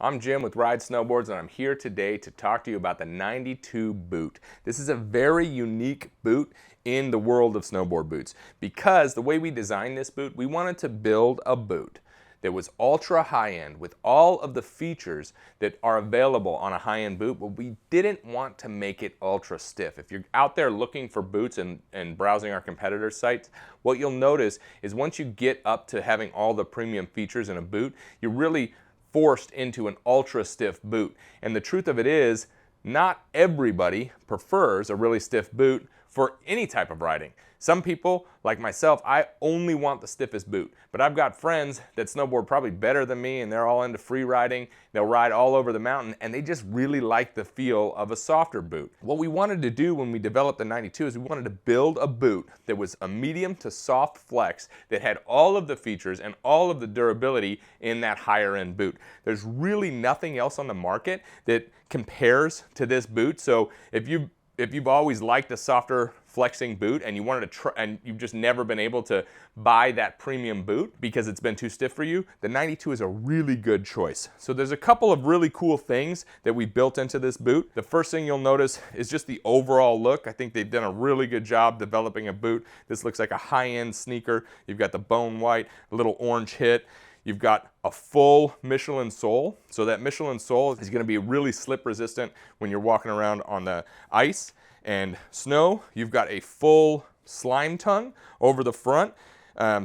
I'm Jim with Ride Snowboards, and I'm here today to talk to you about the 92 boot. This is a very unique boot in the world of snowboard boots because the way we designed this boot, we wanted to build a boot that was ultra high-end with all of the features that are available on a high-end boot, but we didn't want to make it ultra stiff. If you're out there looking for boots and browsing our competitors' sites, what you'll notice is once you get up to having all the premium features in a boot, you're really forced into an ultra stiff boot. And the truth of it is, not everybody prefers a really stiff boot for any type of riding. Some people, like myself, I only want the stiffest boot. But I've got friends that snowboard probably better than me, and they're all into free riding. They'll ride all over the mountain, and they just really like the feel of a softer boot. What we wanted to do when we developed the 92 is we wanted to build a boot that was a medium to soft flex that had all of the features and all of the durability in that higher end boot. There's really nothing else on the market that compares to this boot. So if you've always liked a softer flexing boot and you wanted to try, and you've just never been able to buy that premium boot because it's been too stiff for you, the 92 is a really good choice. So there's a couple of really cool things that we built into this boot. The first thing you'll notice is just the overall look. I think they've done a really good job developing a boot. This looks like a high-end sneaker. You've got the bone white, a little orange hit. You've got a full Michelin sole. So that Michelin sole is going to be really slip resistant when you're walking around on the ice and snow. You've got a full slime tongue over the front.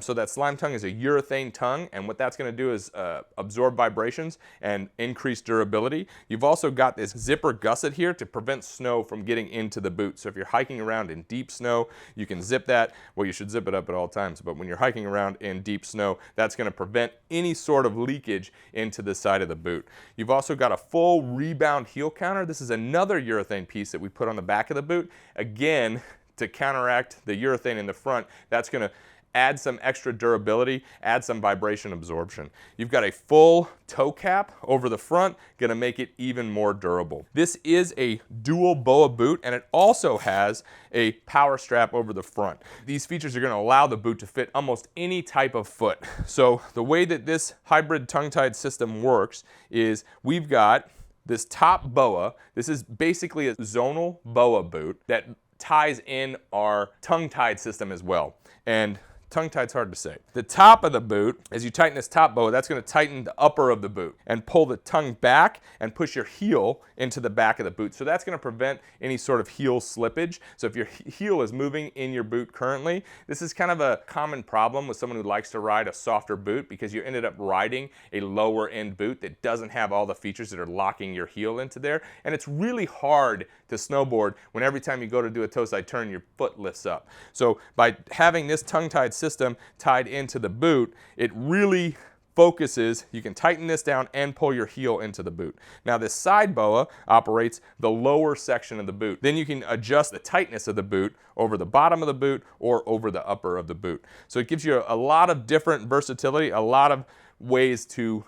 So that slime tongue is a urethane tongue, and what that's going to do is absorb vibrations and increase durability. You've also got this zipper gusset here to prevent snow from getting into the boot. So if you're hiking around in deep snow, you can zip that. Well, you should zip it up at all times, but when you're hiking around in deep snow, that's going to prevent any sort of leakage into the side of the boot. You've also got a full rebound heel counter. This is another urethane piece that we put on the back of the boot. Again, to counteract the urethane in the front, that's going to add some extra durability, add some vibration absorption. You've got a full toe cap over the front, gonna make it even more durable. This is a dual BOA boot, and it also has a power strap over the front. These features are gonna allow the boot to fit almost any type of foot. So the way that this hybrid tongue-tied system works is we've got this top BOA. This is basically a zonal BOA boot that ties in our tongue-tied system as well. And tongue-tied's hard to say. The top of the boot, as you tighten this top BOA, that's going to tighten the upper of the boot and pull the tongue back and push your heel into the back of the boot. So that's going to prevent any sort of heel slippage. So if your heel is moving in your boot currently, this is kind of a common problem with someone who likes to ride a softer boot because you ended up riding a lower end boot that doesn't have all the features that are locking your heel into there. And it's really hard to snowboard when every time you go to do a toe side turn, your foot lifts up. So by having this tongue-tied system tied into the boot, it really focuses. You can tighten this down and pull your heel into the boot. Now this side BOA operates the lower section of the boot. Then you can adjust the tightness of the boot over the bottom of the boot or over the upper of the boot. So it gives you a lot of different versatility, a lot of ways to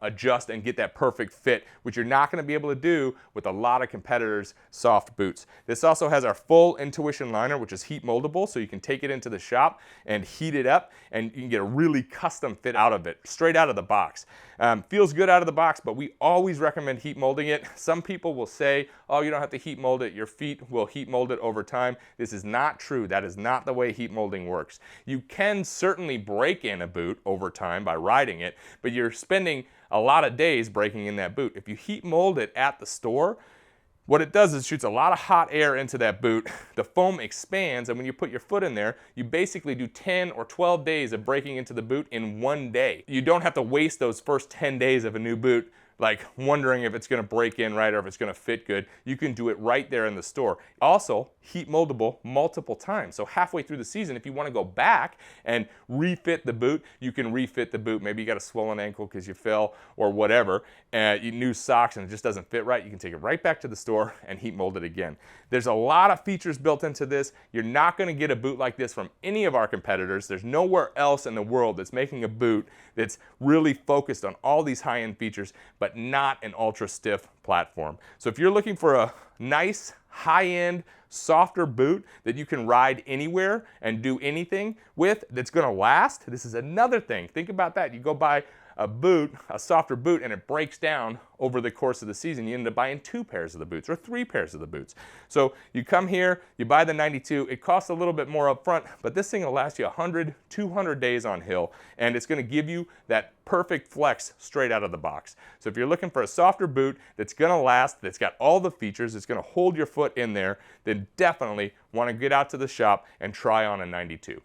adjust and get that perfect fit, which you're not going to be able to do with a lot of competitors' soft boots. This also has our full Intuition liner, which is heat moldable, so you can take it into the shop and heat it up, and you can get a really custom fit out of it, straight out of the box. Feels good out of the box, but we always recommend heat molding it. Some people will say, oh, you don't have to heat mold it, your feet will heat mold it over time. This is not true. That is not the way heat molding works. You can certainly break in a boot over time by riding it, but you're spending a lot of days breaking in that boot. If you heat mold it at the store, what it does is shoots a lot of hot air into that boot. The foam expands, and when you put your foot in there, you basically do 10 or 12 days of breaking into the boot in one day. You don't have to waste those first 10 days of a new boot like wondering if it's going to break in right or if it's going to fit good. You can do it right there in the store. Also, heat moldable multiple times. So halfway through the season, if you want to go back and refit the boot, you can refit the boot. Maybe you got a swollen ankle because you fell or whatever, and you new socks and it just doesn't fit right. You can take it right back to the store and heat mold it again. There's a lot of features built into this. You're not going to get a boot like this from any of our competitors. There's nowhere else in the world that's making a boot that's really focused on all these high-end features, but not an ultra stiff platform. So if you're looking for a nice, high-end, softer boot that you can ride anywhere and do anything with that's gonna last, this is another thing. Think about that. You go buy a boot, a softer boot, and it breaks down over the course of the season. You end up buying 2 pairs of the boots or 3 pairs of the boots. So you come here, you buy the 92, it costs a little bit more up front, but this thing will last you 100, 200 days on hill, and it's gonna give you that perfect flex straight out of the box. So if you're looking for a softer boot that's gonna last, that's got all the features, it's gonna hold your foot in there, then definitely wanna get out to the shop and try on a 92.